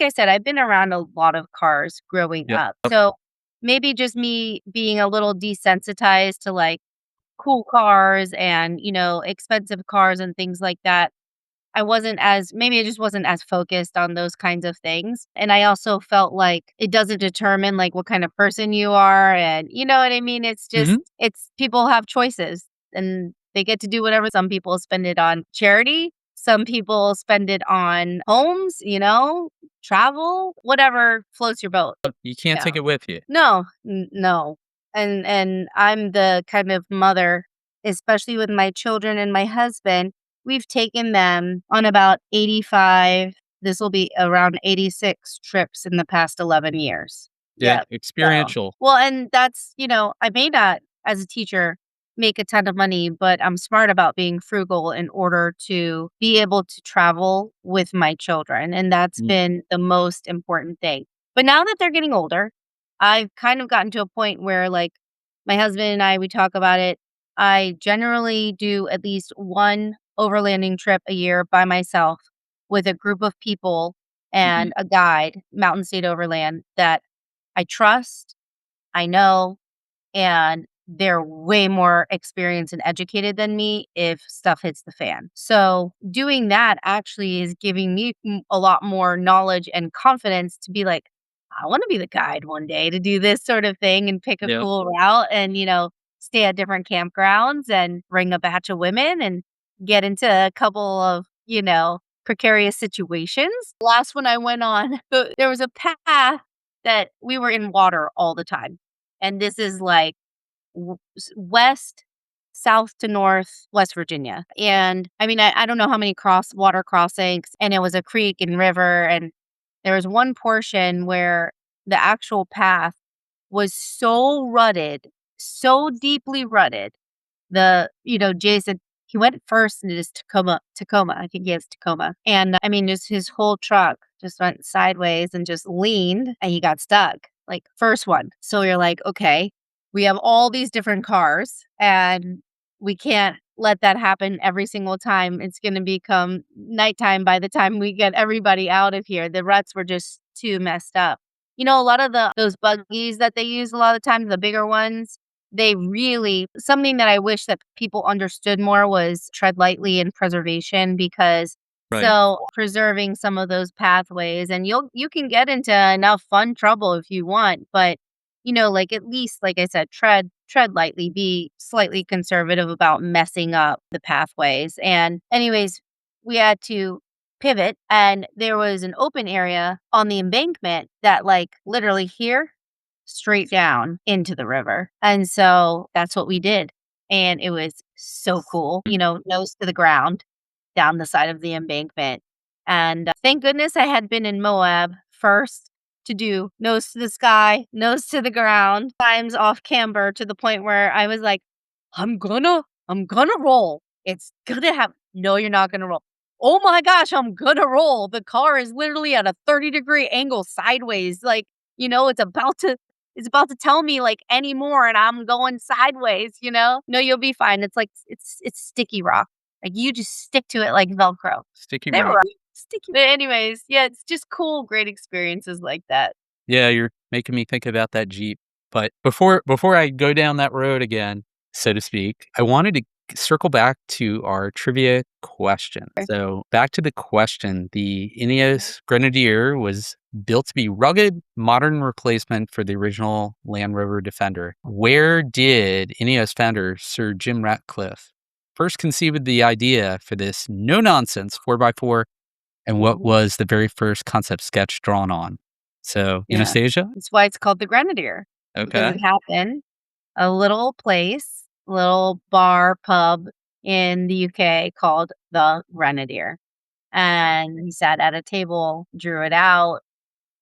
I said, I've been around a lot of cars growing Yep. up, so maybe just me being a little desensitized to, like, cool cars and, expensive cars and things like that. I just wasn't as focused on those kinds of things, and I also felt like it doesn't determine, like, what kind of person you are, and you know what I mean? It's just Mhm. it's people have choices, and they get to do whatever. Some people spend it on charity, some people spend it on homes, travel, whatever floats your boat. You can't Yeah. take it with you. No, no, and I'm the kind of mother, especially with my children and my husband, we've taken them on about 85, this will be around 86 trips in the past 11 years. Yeah, Yep. So experiential. well, and that's I may not, as a teacher, make a ton of money, but I'm smart about being frugal in order to be able to travel with my children, and that's Mm, been the most important thing. But now that they're getting older, I've kind of gotten to a point where, like, my husband and I, we talk about it. I generally do at least one overlanding trip a year by myself with a group of people mhm. and a guide, Mountain State Overland, that I trust, I know, and they're way more experienced and educated than me if stuff hits the fan. So, doing that actually is giving me a lot more knowledge and confidence to be like, I want to be the guide one day to do this sort of thing and pick a Yep. cool route and, stay at different campgrounds and bring a batch of women and get into a couple of, precarious situations. Last one I went on, there was a path that we were in water all the time. And this is like west, south to north, West Virginia. And I mean, I don't know how many water crossings, and it was a creek and river. And there was one portion where the actual path was so rutted, so deeply rutted. Jason, he went first into this Tacoma. I think he has Tacoma. And I mean, just his whole truck just went sideways and just leaned and he got stuck. Like, first one. So you're like, okay, we have all these different cars and we can't let that happen every single time. It's going to become nighttime by the time we get everybody out of here. The ruts were just too messed up. A lot of those buggies that they use a lot of times, the bigger ones, they really something that I wish that people understood more was tread lightly and preservation, because Right. preserving some of those pathways, and you can get into enough fun trouble if you want, but like, at least, like I said, tread lightly, be slightly conservative about messing up the pathways. And anyways, we had to pivot, and there was an open area on the embankment that, like, literally here straight down into the river. And so that's what we did. And it was so cool, nose to the ground down the side of the embankment. And thank goodness I had been in Moab first to do nose to the sky, nose to the ground, times off camber, to the point where I was like, I'm gonna roll. It's gonna happen. No, you're not gonna roll. oh my gosh, I'm gonna roll. The car is literally at a 30-degree angle sideways. Like, it's about to tell me like any more and I'm going sideways, you know? No, you'll be fine. It's like it's sticky rock. Like you just stick to it like Velcro. Sticky They rock. were sticky. But anyways, yeah, it's just cool, great experiences like that. Yeah, you're making me think about that Jeep. But before I go down that road again, so to speak, I wanted to circle back to our trivia question. So back to the question, the INEOS Grenadier was built to be rugged, modern replacement for the original Land Rover Defender. Where did INEOS founder Sir Jim Ratcliffe first conceive the idea for this no-nonsense 4x4, and what was the very first concept sketch drawn on? So, Yeah. Anastasia? That's why it's called the Grenadier. Because Okay. it happened a little place, little bar, pub in the UK called the Grenadier. And he sat at a table, drew it out,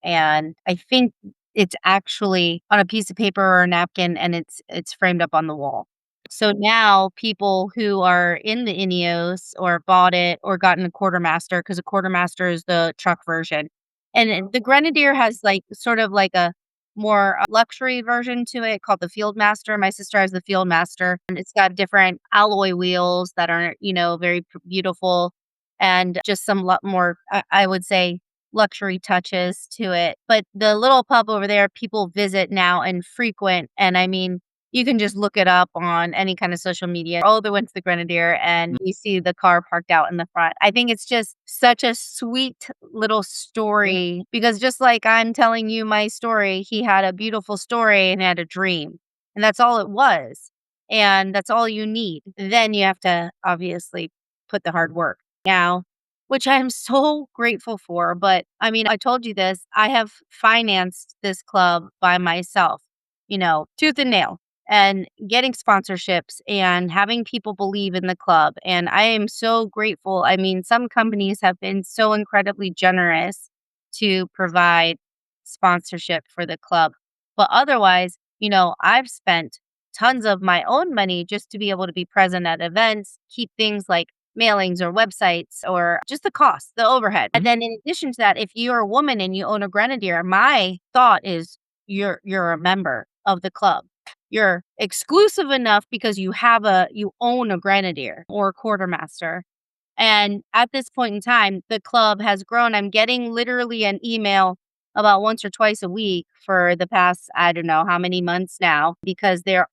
and I think it's actually on a piece of paper or a napkin, and it's framed up on the wall. So now people who are in the INEOS or bought it or gotten a quartermaster, because a quartermaster is the truck version. And the Grenadier has like sort of like a more luxury version to it called the Fieldmaster. My sister has the Fieldmaster, and it's got different alloy wheels that are, very beautiful, and just some lot more, I would say, luxury touches to it. But the little pub over there, people visit now and frequent. And I mean, you can just look it up on any kind of social media. Oh, they went to the Grenadier and you see the car parked out in the front. I think it's just such a sweet little story because just like I'm telling you my story, he had a beautiful story and had a dream. And that's all it was. And that's all you need. Then you have to obviously put the hard work. Now, which I am so grateful for. But I mean, I told you this, I have financed this club by myself, tooth and nail, and getting sponsorships and having people believe in the club. And I am so grateful. I mean, some companies have been so incredibly generous to provide sponsorship for the club. But otherwise, I've spent tons of my own money just to be able to be present at events, keep things like mailings or websites or just the cost, the overhead. And then in addition to that, if you're a woman and you own a Grenadier, my thought is you're a member of the club. You're exclusive enough because you own a Grenadier or a quartermaster. And at this point in time, the club has grown. I'm getting literally an email about once or twice a week for the past, I don't know how many months now, because they're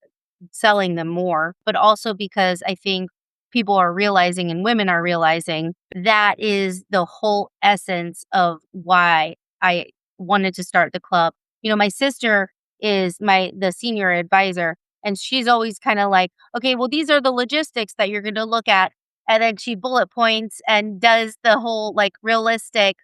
selling them more, but also because I think people are realizing and women are realizing that is the whole essence of why I wanted to start the club. My sister is the senior advisor, and she's always kind of like, okay, well, these are the logistics that you're going to look at. And then she bullet points and does the whole like realistic,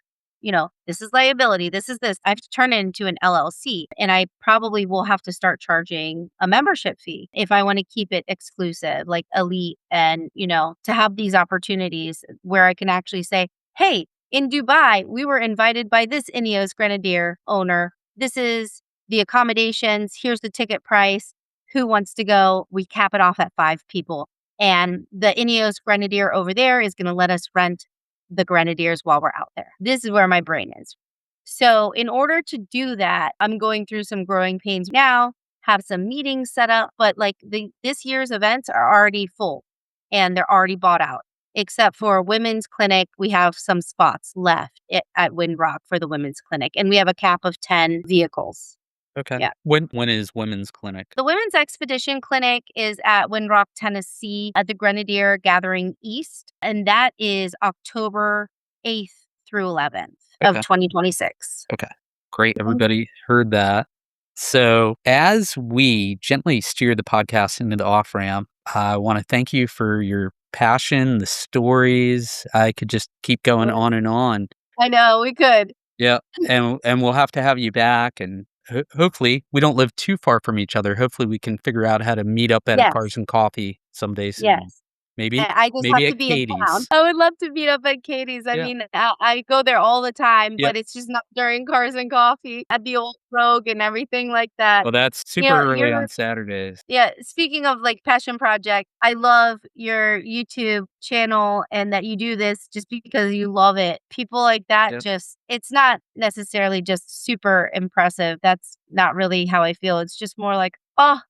this is liability, this is this. I have to turn it into an LLC, and I probably will have to start charging a membership fee if I want to keep it exclusive, like elite, and, to have these opportunities where I can actually say, hey, in Dubai, we were invited by this INEOS Grenadier owner. This is the accommodations. Here's the ticket price. Who wants to go? We cap it off at 5 people. And the INEOS Grenadier over there is going to let us rent the Grenadiers while we're out there. This is where my brain is. So in order to do that, I'm going through some growing pains now, have some meetings set up, but like this year's events are already full and they're already bought out. Except for a women's clinic, we have some spots left at Windrock for the women's clinic, and we have a cap of 10 vehicles. Okay. Yeah. When is women's clinic? The Women's Expedition Clinic is at Windrock, Tennessee, at the Grenadier Gathering East, and that is October 8th through 11th of 2026. Okay. Great. Everybody heard that. So as we gently steer the podcast into the off ramp, I want to thank you for your passion, the stories. I could just keep going on and on. I know, we could. Yeah. And we'll have to have you back, and hopefully we don't live too far from each other. Hopefully we can figure out how to meet up at a Cars and Coffee someday soon. Yes. Maybe I just have maybe to at be in town. Katie's. I would love to meet up at Katie's. I Yeah. mean, I go there all the time, Yep. but it's just not during Cars and Coffee at the Old Rogue and everything like that. Well, that's You know, super early you're on Saturdays. yeah, speaking of, like, passion project, I love your YouTube channel and that you do this just because you love it. People like that Yep. just it's not necessarily just super impressive. That's not really how I feel. It's just more like, "Oh,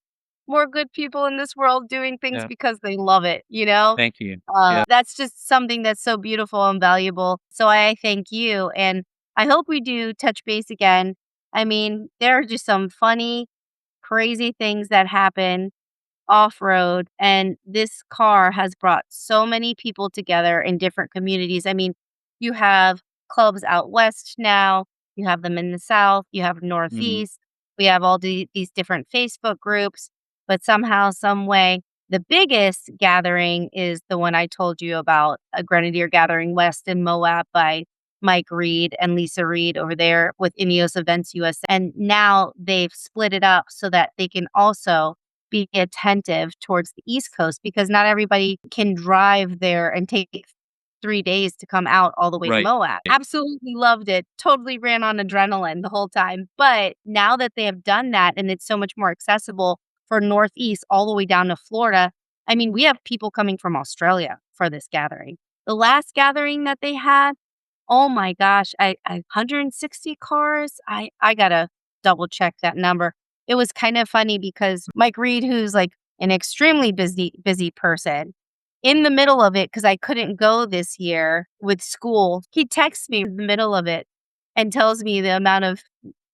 more good people in this world doing things Yep. because they love it," you know? Thank you. Yep. That's just something that's so beautiful and valuable. So I thank you, and I hope we do touch base again. I mean, there are just some funny, crazy things that happen off-road, and this car has brought so many people together in different communities. I mean, you have clubs out west now, you have them in the South, you have Mhm. Northeast, we have all these different Facebook groups, but somehow, some way, the biggest gathering is the one I told you about, a Grenadier Gathering West in Moab by Mike Reed and Lisa Reed over there with INEOS Events USA. And now they've split it up so that they can also be attentive towards the East Coast because not everybody can drive there and take 3 days to come out all the way to Right. Moab. Absolutely loved it, totally ran on adrenaline the whole time, but now that they have done that and it's so much more accessible for Northeast all the way down to Florida, I mean, we have people coming from Australia for this gathering. The last gathering that they had, oh my gosh, I 160 cars? I gotta double check that number. It was kind of funny because Mike Reed, who's like an extremely busy person, in the middle of it, because I couldn't go this year with school, he texts me in the middle of it and tells me the amount of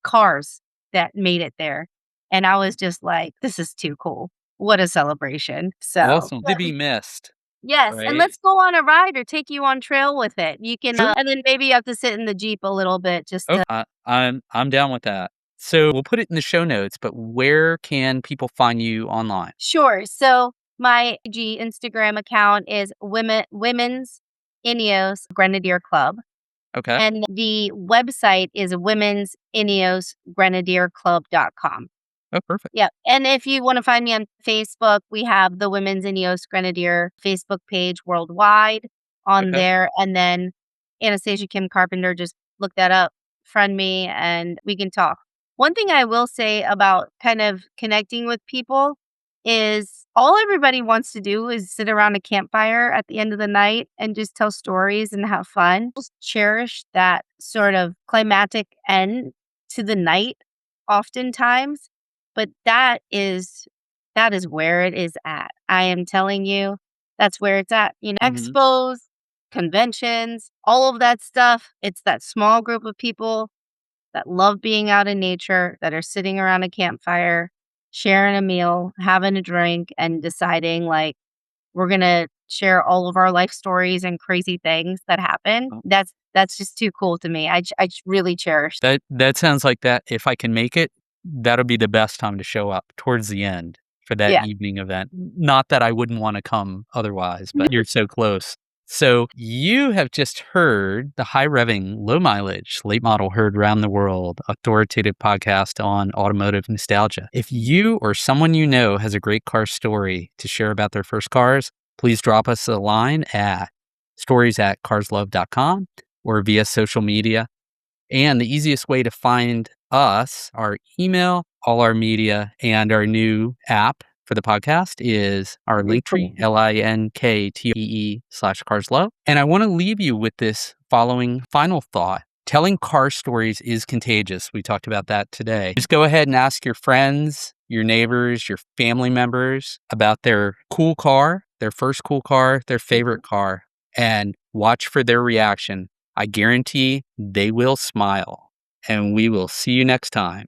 cars that made it there. And I was just like, this is too cool. What a celebration. So Awesome. To be missed, yes, and right? let's go on a ride or take you on trail with it. You can, Sure. and then maybe you have to sit in the Jeep a little bit just Okay. to I'm down with that. So we'll put it in the show notes, but where can people find you online? Sure. So my Instagram account is Women's INEOS Grenadier Club. Okay. And the website is women's INEOS Grenadier Club.com. Oh, perfect. Yeah, and if you wanna find me on Facebook, we have the Women's INEOS Grenadier Facebook page worldwide on Okay. there, and then Anastasia Kim Carpenter, just look that up, friend me, and we can talk. One thing I will say about kind of connecting with people is all everybody wants to do is sit around a campfire at the end of the night and just tell stories and have fun. Just cherish that sort of climatic end to the night oftentimes, but that is where it is at. I am telling you, that's where it's at. You know, Mhm. expos, conventions, all of that stuff. It's that small group of people that love being out in nature, that are sitting around a campfire, sharing a meal, having a drink, and deciding like we're gonna share all of our life stories and crazy things that happen. Oh, That's just too cool to me. Really cherish. that sounds like that if I can make it, that'll be the best time to show up towards the end for that Yeah. evening event. Not that I wouldn't wanna come otherwise, but you're so close. So you have just heard the high revving, low mileage, late model heard around the world authoritative podcast on automotive nostalgia. If you or someone you know has a great car story to share about their first cars, please drop us a line at stories@carslove.com or via social media. And the easiest way to find us, our email, all our media, and our new app for the podcast is our Linktree, linktee/carslove. And I want to leave you with this following final thought. Telling car stories is contagious. We talked about that today. Just go ahead and ask your friends, your neighbors, your family members about their cool car, their first cool car, their favorite car, and watch for their reaction. I guarantee they will smile. And we will see you next time.